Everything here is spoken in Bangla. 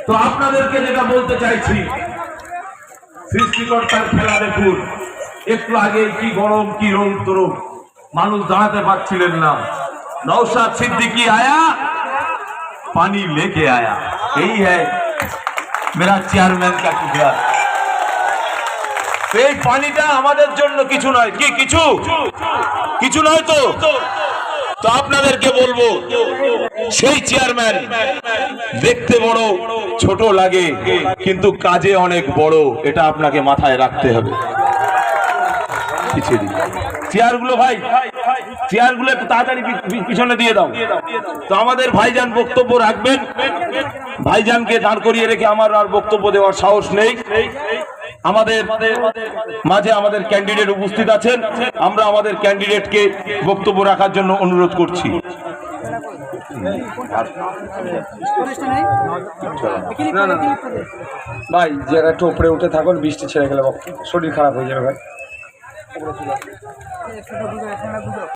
তো আপনাদেরকে যেটা বলতে চাইছি, সৃষ্টিকর্তার খেলা দেখুন। একটু আগে কি গরম, কি রৌদ্র, মানুষ দাঁড়াতে পারছিলেন না। नौशाद सिद्दीकी आया, पानी लेके आया। यही है मेरा चेयरमैन का टुकड़ा। এই পানিটা আমাদের জন্য কিছু নয়, কি কিছু নয় তো আপনাদেরকে বলবো, সেই চেয়ারম্যান দেখতে বড় ছোট লাগে কিন্তু কাজে অনেক বড়, এটা আপনাকে মাথায় রাখতে হবে। চেয়ারগুলো ভাই, চেয়ারগুলো একটু তাড়াতাড়ি পিছনে দিয়ে দাও। তো আমাদের ভাইজান বক্তব্য রাখবেন। ভাইজানকে দাঁড় করিয়ে রেখে আমার আর বক্তব্য দেওয়ার সাহস নেই। আমাদের মাঝে আমাদের ক্যান্ডিডেট উপস্থিত আছেন, আমরা আমাদের ক্যান্ডিডেটকে বক্তব্য রাখার জন্য অনুরোধ করছি। ভাই জায়গা একটু উপরে উঠে থাকুন, বৃষ্টি ছেড়ে গেলে শরীর খারাপ হয়ে যাবে ভাই।